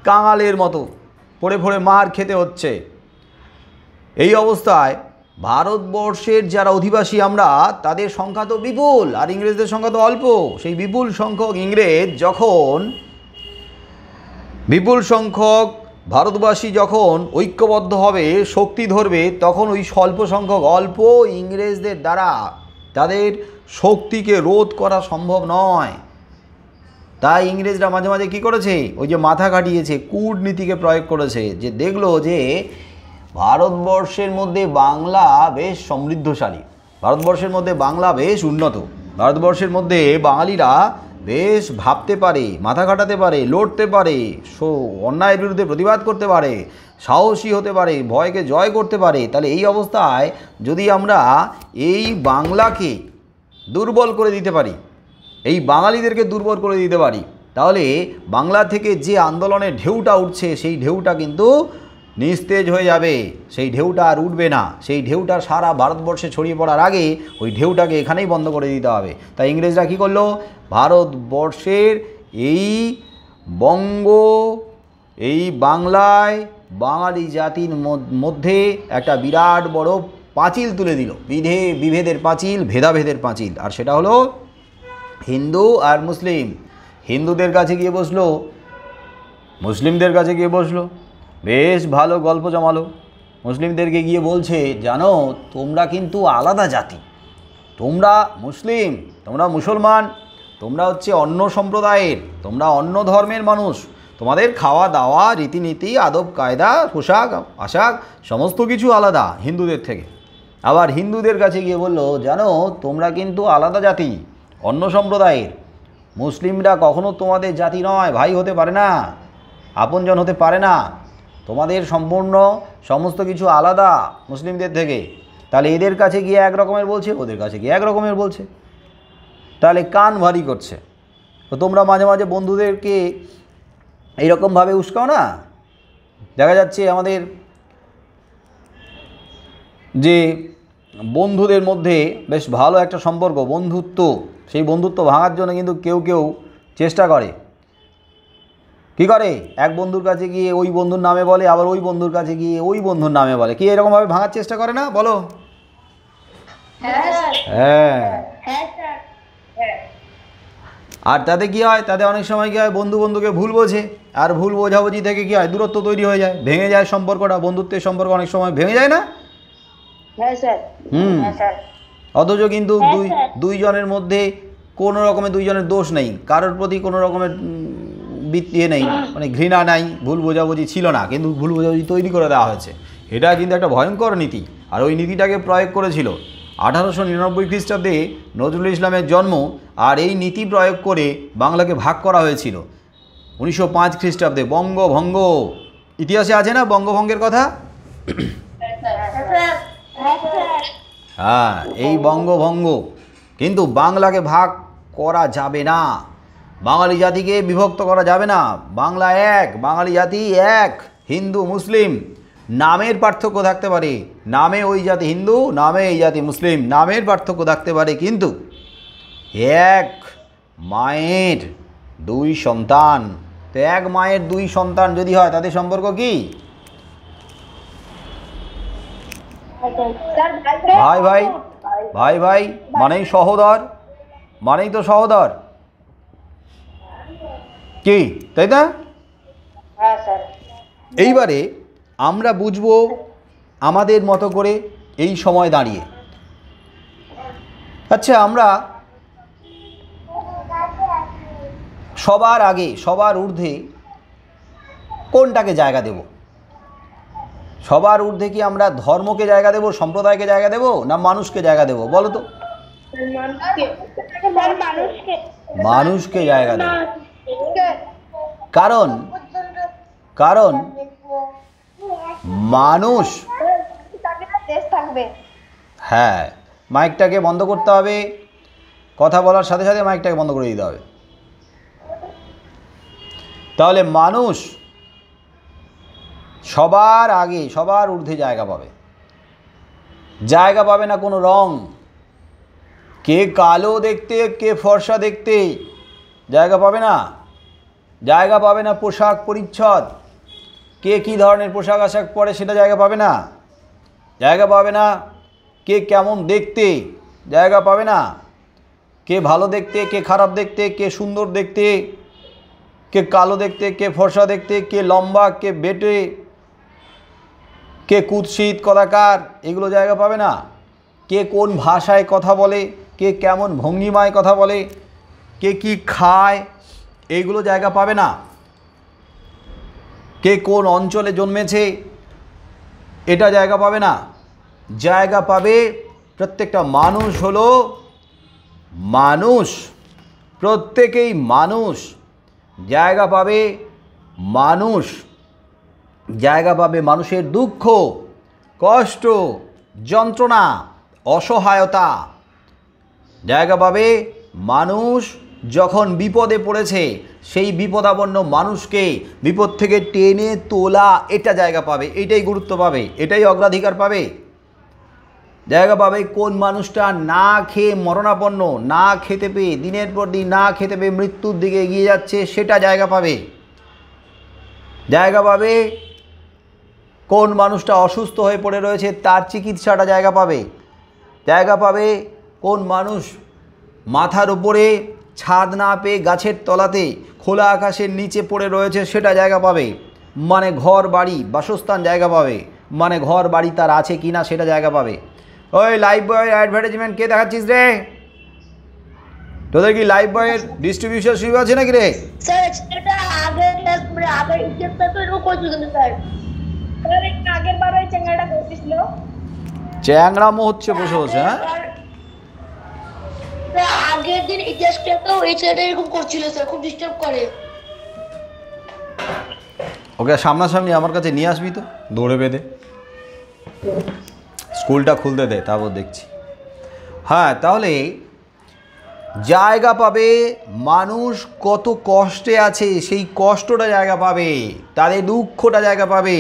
কাঙালের মতো পড়ে পড়ে মার খেতে হচ্ছে। এই অবস্থায় ভারতবর্ষের যারা অধিবাসী আমরা, তাদের সংখ্যা তো বিপুল, আর ইংরেজদের সংখ্যা তো অল্প। সেই বিপুল সংখ্যক ইংরেজ যখন, বিপুল সংখ্যক ভারতবাসী যখন ঐক্যবদ্ধ হবে, শক্তি ধরবে, তখন ওই স্বল্প সংখ্যক অল্প ইংরেজদের দ্বারা তাদের শক্তিকে রোধ করা সম্ভব নয়। তাই ইংরেজরা মাঝে মাঝে কী করেছে? ওই যে মাথা কাটিয়েছে, কূটনীতিকে প্রয়োগ করেছে, যে দেখলো যে ভারতবর্ষের মধ্যে বাংলা বেশ সমৃদ্ধশালী, ভারতবর্ষের মধ্যে বাংলা বেশ উন্নত, ভারতবর্ষের মধ্যে বাঙালিরা বেশ ভাবতে পারে, মাথা কাটাতে পারে, লড়তে পারে, অন্যায়ের বিরুদ্ধে প্রতিবাদ করতে পারে, সাহসী হতে পারে, ভয়কে জয় করতে পারে। তাহলে এই অবস্থায় যদি আমরা এই বাংলাকে দুর্বল করে দিতে পারি, এই বাঙালিদেরকে দুর্বল করে দিতে পারি, তাহলে বাংলা থেকে যে আন্দোলনের ঢেউটা উঠছে, সেই ঢেউটা কিন্তু নিস্তেজ হয়ে যাবে, সেই ঢেউটা আর উঠবে না। সেই ঢেউটা সারা ভারতবর্ষে ছড়িয়ে পড়ার আগে ওই ঢেউটাকে এখানেই বন্ধ করে দিতে হবে। তাই ইংরেজরা কী করলো? ভারতবর্ষের এই এই বাংলায় বাঙালি জাতির মধ্যে একটা বিরাট বড় পাঁচিল তুলে দিল, বিভেদের পাঁচিল, ভেদাভেদের পাঁচিল। আর সেটা হলো হিন্দু আর মুসলিম। হিন্দুদের কাছে গিয়ে বসলো, মুসলিমদের কাছে গিয়ে বসলো, বেশ ভালো গল্প জমালো। মুসলিমদেরকে গিয়ে বলছে, জানো তোমরা কিন্তু আলাদা জাতি, তোমরা মুসলিম, তোমরা মুসলমান, তোমরা হচ্ছে অন্য সম্প্রদায়ের, তোমরা অন্য ধর্মের মানুষ, তোমাদের খাওয়া দাওয়া, রীতিনীতি, আদব কায়দা, পোশাক আশাক সমস্ত কিছু আলাদা হিন্দুদের থেকে। আবার হিন্দুদের কাছে গিয়ে বললো, জানো তোমরা কিন্তু আলাদা জাতি, অন্য সম্প্রদায়ের, মুসলিমরা কখনো তোমাদের জাতি নয়, ভাই হতে পারে না, আপনজন হতে পারে না, তোমাদের সম্পূর্ণ সমস্ত কিছু আলাদা মুসলিমদের থেকে। তাহলে এদের কাছে গিয়ে এক রকমের বলছে, ওদের কাছে গিয়ে এক রকমের বলছে, তাহলে কান ভারী করছে। তো তোমরা মাঝে মাঝে বন্ধুদেরকে এইরকমভাবে উস্কাও না। দেখা যাচ্ছে আমাদের যে বন্ধুদের মধ্যে বেশ ভালো একটা সম্পর্ক, বন্ধুত্ব, সেই বন্ধুত্ব ভাঙার জন্য কিন্তু কেউ কেউ চেষ্টা করে। কী করে? এক বন্ধুর কাছে গিয়ে ওই বন্ধুর নামে বলে, আবার ওই বন্ধুর কাছে গিয়ে ওই বন্ধুর নামে বলে। কি এরকমভাবে ভাঙার চেষ্টা করে না? বলো। হ্যাঁ, আর তাতে কী হয়? তাতে অনেক সময় কী হয়? বন্ধু বন্ধুকে ভুল বোঝে, আর ভুল বোঝাবুঝি থেকে কী হয়? দূরত্ব তৈরি হয়ে যায়, ভেঙে যায় সম্পর্কটা, বন্ধুত্বের সম্পর্ক অনেক সময় ভেঙে যায় না? অথচ কিন্তু দুইজনের মধ্যে কোনো রকমের দুইজনের দোষ নেই, কারোর প্রতি কোনো রকমের নেই, মানে ঘৃণা নাই, ভুল বোঝাবুঝি ছিল না, কিন্তু ভুল বোঝাবুঝি তৈরি করে দেওয়া হয়েছে। এটা কিন্তু একটা ভয়ঙ্কর নীতি। আর ওই নীতিটাকে প্রয়োগ করেছিল 1899 খ্রিস্টাব্দে নজরুল ইসলামের জন্ম, আর এই নীতি প্রয়োগ করে বাংলাকে ভাগ করা হয়েছিল 1905 খ্রিস্টাব্দে। বঙ্গভঙ্গ, ইতিহাসে আছে না বঙ্গভঙ্গের কথা? হ্যাঁ, এই বঙ্গভঙ্গ। কিন্তু বাংলাকে ভাগ করা যাবে না, বাঙালি জাতিকে বিভক্ত করা যাবে না। বাংলা এক, বাঙালি জাতি এক, হিন্দু মুসলিম নামের পার্থক্য থাকতে পারে, নামে ওই জাতি হিন্দু, নামে এই জাতি মুসলিম, নামের পার্থক্য থাকতে পারে, কিন্তু এক মায়ের দুই সন্তান। তো এক মায়ের দুই সন্তান যদি হয়, তাদের সম্পর্ক কি? ভাই ভাই, ভাই ভাই মানেই সহোদর, মানেই তো সহোদর, কি তাই না? হ্যাঁ স্যার। এইবারে আমরা বুঝবো আমাদের মতো করে এই সময় দাঁড়িয়ে। আচ্ছা, আমরা সবার আগে সবার ঊর্ধ্বে কোনটাকে জায়গা দেব? সবার ঊর্ধ্বে কি আমরা ধর্মকে জায়গা দেব, সম্প্রদায়কে জায়গা দেব, না মানুষকে জায়গা দেব? বলো তো। মানুষকে জায়গা দেব। কারণ কারণ মানুষ, হ্যাঁ, মাইকটাকে বন্ধ করতে হবে, কথা বলার সাথে সাথে মাইকটাকে বন্ধ করে দিতে হবে। তাহলে মানুষ সবার আগে সবার ঊর্ধ্বে জায়গা পাবে। জায়গা পাবে না কোনো রং, কে কালো দেখতে কে ফর্সা দেখতে, জায়গা পাবে না। জায়গা পাবে না পোশাক পরিচ্ছদ, কে কী ধরনের পোশাক আশাক পরে সেটা জায়গা পাবে না। জায়গা পাবে না কে কেমন দেখতে, জায়গা পাবে না। কে ভালো দেখতে কে খারাপ দেখতে, কে সুন্দর দেখতে, কে কালো দেখতে কে ফর্সা দেখতে, কে লম্বা কে বেটে, কে কুৎসিত কদাকার, এগুলো জায়গা পাবে না। কে কোন ভাষায় কথা বলে, কে কেমন ভঙ্গিমায় কথা বলে, কে কি খায়, এইগুলো জায়গা পাবে না। কে কোন অঞ্চলে জন্মেছে, এটা জায়গা পাবে না। জায়গা পাবে প্রত্যেকটা মানুষ হলো মানুষ, প্রত্যেকেই মানুষ। জায়গা পাবে মানুষ, জায়গা পাবে মানুষের দুঃখ কষ্ট যন্ত্রণা অসহায়তা। জায়গা পাবে মানুষ যখন বিপদে পড়েছে, সেই বিপদাপন্ন মানুষকে বিপদ থেকে টেনে তোলা, এটা জায়গা পাবে, এটাই গুরুত্ব পাবে, এটাই অগ্রাধিকার পাবে। জায়গা পাবে কোন মানুষটা না খেয়ে মরণাপন্ন, না খেতে পেয়ে দিনের পর দিন না খেতে পেয়ে মৃত্যুর দিকে এগিয়ে যাচ্ছে, সেটা জায়গা পাবে। জায়গা পাবে কোন মানুষটা অসুস্থ হয়ে পড়ে রয়েছে, তার চিকিৎসাটা জায়গা পাবে। জায়গা পাবে কোন মানুষ মাথার উপরে ছাদ না পেয়ে গাছের তলাতে খোলা আকাশের নিচে পড়ে রয়েছে, সেটা জায়গা পাবে। মানে ঘর বাড়ি বাসস্থান জায়গা পাবে, মানে ঘর বাড়ি তার আছে কি না সেটা জায়গা পাবে। ওই লাইফ বয়ের অ্যাডভার্টাইজমেন্ট কে দেখাচ্ছিস রে? তোদের কি লাইফ বয়ের ডিস্ট্রিবিউশন শুরু আছে নাকি রে? স্যার এটা আগের ক্লাস মানে আগের ইতিহাসটা তো এরকম করছিল কিন্তু স্যার আগের বার ওই চ্যাংড়াটা করতেছিল, চ্যাংড়ামো হচ্ছে বসে বসে। হ্যাঁ, আগের দিন ইতিহাসটা তো এই ছেলেটা এরকম করছিল স্যার, খুব ডিস্টার্ব করে। ওকে সামনাসামনি আমার কাছে নিয়ে আসবি তো, দৌড়ে বেঁধে স্কুলটা খুলতে দে, তারপর দেখছি। হ্যাঁ, তাহলে জায়গা পাবে মানুষ কত কষ্টে আছে, সেই কষ্টটা জায়গা পাবে, তাদের দুঃখটা জায়গা পাবে,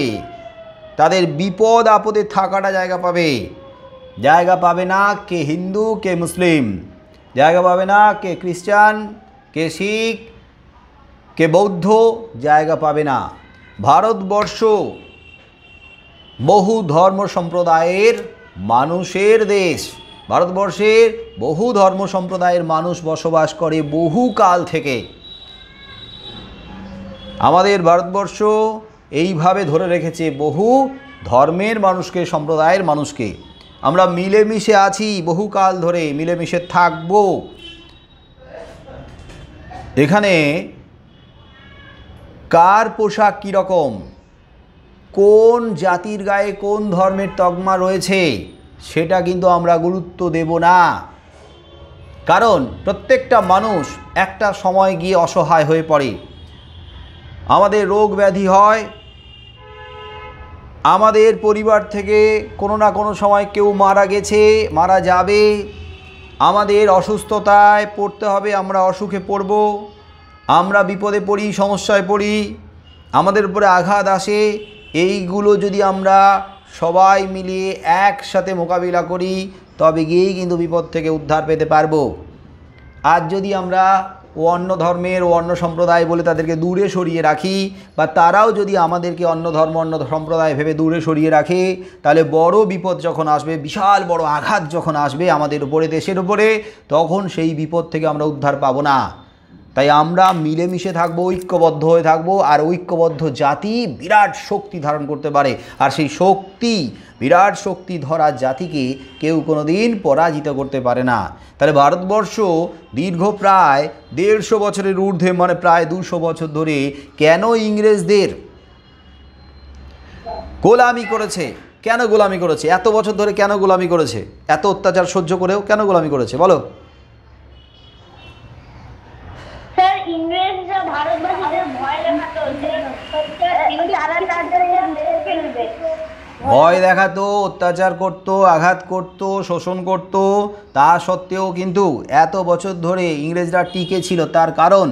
তাদের বিপদ আপদে থাকাটা জায়গা পাবে। জায়গা পাবে না কে হিন্দু কে মুসলিম, জায়গা পাবে না কে খ্রিস্টান কে শিখ কে বৌদ্ধ, জায়গা পাবে না। ভারতবর্ষ বহু ধর্ম সম্প্রদায়ের মানুষের দেশ। ভারতবর্ষের বহু ধর্ম সম্প্রদায়ের মানুষ বসবাস করে বহুকাল থেকে। আমাদের ভারতবর্ষ এইভাবে ধরে রেখেছে বহু ধর্মের মানুষকে, সম্প্রদায়ের মানুষকে। আমরা মিলেমিশে আছি বহুকাল ধরে, মিলেমিশে থাকব। এখানে কার পোশাক কীরকম, কোন জাতির গায়ে কোন ধর্মের তকমা রয়েছে, সেটা কিন্তু আমরা গুরুত্ব দেব না। কারণ প্রত্যেকটা মানুষ একটা সময় গিয়ে অসহায় হয়ে পড়ে। আমাদের রোগ ব্যাধি হয়, আমাদের পরিবার থেকে কোনো না কোনো সময় কেউ মারা গেছে, মারা যাবে, আমাদের অসুস্থতায় পড়তে হবে, আমরা অসুখে পড়ব, আমরা বিপদে পড়ি, সমস্যায় পড়ি, আমাদের উপরে আঘাত আসে। এইগুলো যদি আমরা সবাই মিলিয়ে একসাথে মোকাবিলা করি, তবে গিয়েই কিন্তু বিপদ থেকে উদ্ধার পেতে পারবো। আর যদি আমরা ও অন্য ধর্মের ও অন্য সম্প্রদায় বলে তাদেরকে দূরে সরিয়ে রাখি, বা তারাও যদি আমাদেরকে অন্য ধর্ম অন্য সম্প্রদায় ভেবে দূরে সরিয়ে রাখে, তাহলে বড় বিপদ যখন আসবে, বিশাল বড় আঘাত যখন আসবে আমাদের উপরে, দেশের উপরে, তখন সেই বিপদ থেকে আমরা উদ্ধার পাবো না। তাই আমরা মিলেমিশে থাকবো, ঐক্যবদ্ধ হয়ে থাকবো। আর ঐক্যবদ্ধ জাতি বিরাট শক্তি ধারণ করতে পারে, আর সেই শক্তি, বিরাট শক্তি ধরা জাতিকে কেউ কোনো দিন পরাজিত করতে পারে না। তাহলে ভারতবর্ষ দীর্ঘ প্রায় 150 বছরের ঊর্ধ্বে, মানে প্রায় 200 বছর ধরে কেন ইংরেজদের গোলামি করেছে? কেন গোলামি করেছে? এত বছর ধরে কেন গোলামি করেছে? এত অত্যাচার সহ্য করেও কেন গোলামি করেছে বলো? স্যার ইংরেজরা ভারতবাসীদের ভয় দেখাতো যে তারা তাদের দেশকে নেবে। ভয় দেখাতো, অত্যাচার করতো, আঘাত করতো, শোষণ করতো, তা সত্ত্বেও কিন্তু এত বছর ধরে ইংরেজরা টিকে ছিল। তার কারণ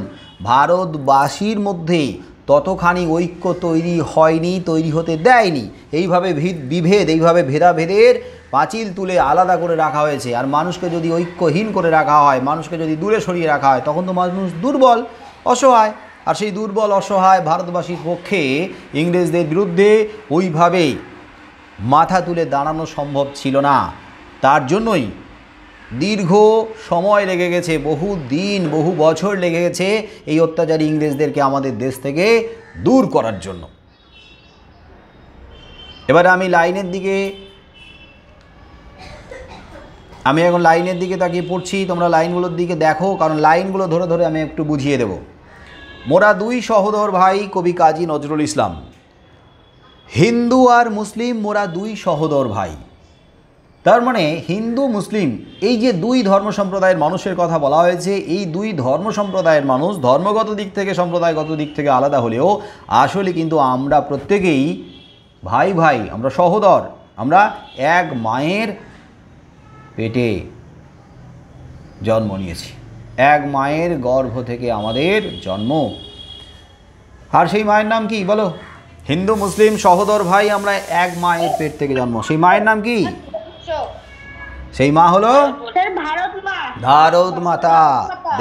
ভারতবাসীর মধ্যে ততখানি ঐক্য তৈরি হয়নি, তৈরি হতে দেয়নি। এইভাবে বিভেদ, এইভাবে ভেদাভেদের পাঁচিল তুলে আলাদা করে রাখা হয়েছে। আর মানুষকে যদি ঐক্যহীন করে রাখা হয়, মানুষকে যদি দূরে সরিয়ে রাখা হয়, তখন তো মানুষ দুর্বল, অসহায়। আর সেই দুর্বল অসহায় ভারতবাসীর পক্ষে ইংরেজদের বিরুদ্ধে ওইভাবে মাথা তুলে দাঁড়ানো সম্ভব ছিল না। তার জন্যই দীর্ঘ সময় লেগে গেছে, বহু দিন, বহু বছর লেগে গেছে এই অত্যাচারী ইংরেজদেরকে আমাদের দেশ থেকে দূর করার জন্য। এবারে আমি এখন লাইনের দিকে তাকিয়ে পড়ছি, তোমরা লাইনগুলোর দিকে দেখো, কারণ লাইনগুলো ধরে ধরে আমি একটু বুঝিয়ে দেব। মোরা দুই সহোদর ভাই, কবি কাজী নজরুল ইসলাম। হিন্দু আর মুসলিম মোরা দুই সহোদর ভাই। তার মানে হিন্দু মুসলিম এই যে দুই ধর্ম সম্প্রদায়ের মানুষের কথা বলা হয়েছে, এই দুই ধর্ম সম্প্রদায়ের মানুষ ধর্মগত দিক থেকে, সম্প্রদায়গত দিক থেকে আলাদা হলেও আসলে কিন্তু আমরা প্রত্যেকেই ভাই ভাই, আমরা সহোদর, আমরা এক মায়ের পেটে জন্ম নিয়েছি, এক মায়ের গর্ভ থেকে আমাদের জন্ম। আর সেই মায়ের নাম কি বলো? হিন্দু মুসলিম সহোদর ভাই, আমরা এক মায়ের পেট থেকে জন্ম। সেই মায়ের নাম কি? সেই মা হলো ভারত মাতা,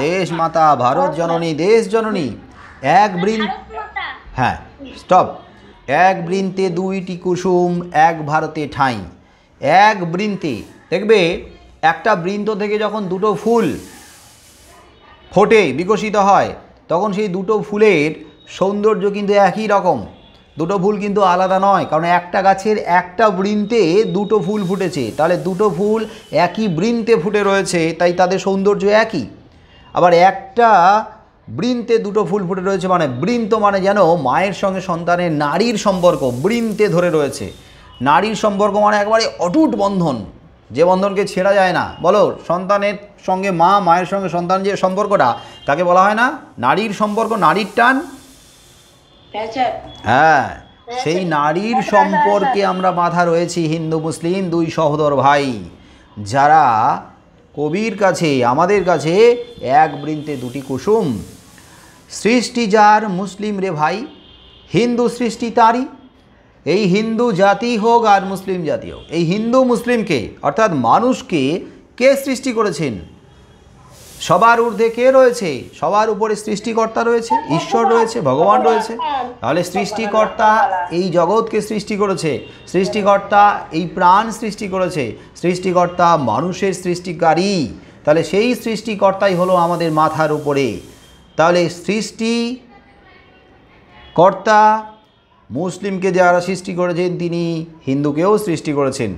দেশ মাতা, ভারত জননী, দেশ জননী। এক বৃন্দ, হ্যাঁ স্টপ, এক বৃন্তে দুইটি কুসুম, এক ভারতে ঠাঁই। এক বৃন্তে, দেখবে একটা বৃন্ত থেকে যখন দুটো ফুল ফোটে, বিকশিত হয়, তখন সেই দুটো ফুলের সৌন্দর্য কিন্তু একই রকম। দুটো ফুল কিন্তু আলাদা নয়, কারণ একটা গাছের একটা বৃন্তে দুটো ফুল ফুটেছে, তাহলে দুটো ফুল একই বৃন্তে ফুটে রয়েছে, তাই তাদের সৌন্দর্য একই। আবার একটা বৃন্তে দুটো ফুল ফুটে রয়েছে, মানে বৃন্ত মানে যেন মায়ের সঙ্গে সন্তানের নারীর সম্পর্ক বৃন্তে ধরে রয়েছে। নারীর সম্পর্ক মানে একবারে অটুট বন্ধন, যে বন্ধনকে ছেড়া যায় না। বলো, সন্তানের সঙ্গে মা, মায়ের সঙ্গে সন্তান যে সম্পর্কটা, তাকে বলা হয় না নারীর সম্পর্ক, নারীর টান? হ্যাঁ, সেই নারীর সম্পর্কে আমরা বাঁধা রয়েছি হিন্দু মুসলিম দুই সহোদর ভাই, যারা কবির কাছে, আমাদের কাছে এক বৃন্তে দুটি কুসুম। সৃষ্টি যার মুসলিম রে ভাই, হিন্দু সৃষ্টি তারই। এই হিন্দু জাতি হোক আর মুসলিম জাতি হোক, এই হিন্দু মুসলিমকে অর্থাৎ মানুষকে কে সৃষ্টি করেছেন? সবার ঊর্ধ্বে কে রয়েছে? সবার উপরে সৃষ্টিকর্তা রয়েছে, ঈশ্বর রয়েছে, ভগবান রয়েছে। তাহলে সৃষ্টিকর্তা এই জগৎকে সৃষ্টি করেছে, সৃষ্টিকর্তা এই প্রাণ সৃষ্টি করেছে, সৃষ্টিকর্তা মানুষের সৃষ্টিকারী। তাহলে সেই সৃষ্টিকর্তাই হলো আমাদের মাথার উপরে। তাহলে সৃষ্টিকর্তা মুসলিমকে যারা সৃষ্টি করেছেন, তিনি হিন্দুকেও সৃষ্টি করেছেন।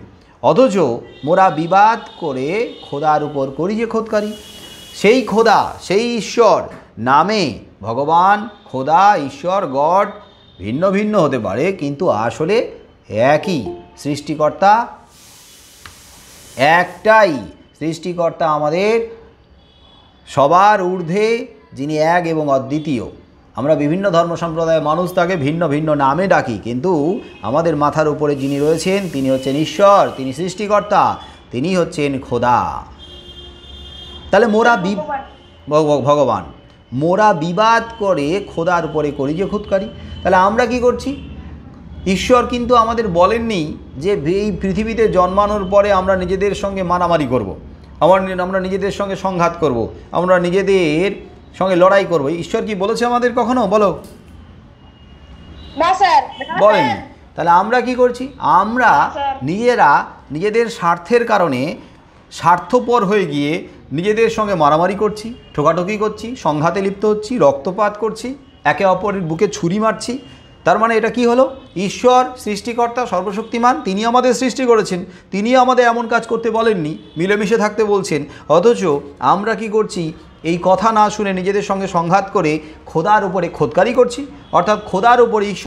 অথচ মোরা বিবাদ করে খোদার উপর করি যে খোদকারি। সেই খোদা, সেই ঈশ্বর নামে ভগবান, খোদা, ঈশ্বর, গড ভিন্ন ভিন্ন হতে পারে, কিন্তু আসলে একই সৃষ্টিকর্তা, একটাই সৃষ্টিকর্তা আমাদের সবার ঊর্ধ্বে, যিনি এক এবং অদ্বিতীয়। আমরা বিভিন্ন ধর্ম সম্প্রদায়ের মানুষ তাকে ভিন্ন ভিন্ন নামে ডাকি, কিন্তু আমাদের মাথার উপরে যিনি রয়েছেন তিনি হচ্ছেন ঈশ্বর, তিনি সৃষ্টিকর্তা, তিনি হচ্ছেন খোদা। তাহলে ভগবান, মোরা বিবাদ করে খোদার উপরে করি যে খুদকারি। তাহলে আমরা কি করছি? ঈশ্বর কিন্তু আমাদের বলেননি যে এই পৃথিবীতে জন্মানোর পরে আমরা নিজেদের সঙ্গে মারামারি করব, আমরা নিজেদের সঙ্গে সংঘাত করব, আমরা নিজেদের সঙ্গে লড়াই করব। ঈশ্বর কি বলেছে আমাদের কখনো? বলো, না স্যার। বলেনি। তাহলে আমরা কি করছি? আমরা নিজেরা নিজেদের স্বার্থের কারণে স্বার্থপর হয়ে গিয়ে নিজেদের সঙ্গে মারামারি করছি, ঠোকাঠকি করছি, সংঘাতে লিপ্ত হচ্ছি, রক্তপাত করছি, একে অপরের বুকে ছুরি মারছি। তার মানে এটা কি হলো? ঈশ্বর সৃষ্টিকর্তা সর্বশক্তিমান, তিনি আমাদের সৃষ্টি করেছেন, তিনি আমাদের এমন কাজ করতে বলেননি, মিলেমিশে থাকতে বলছেন। অথচ আমরা কি করছি? এই কথা না শুনে নিজেদের সঙ্গে সংঘাত করে খোদার উপরে খোদকারি করছি, অর্থাৎ খোদার উপরে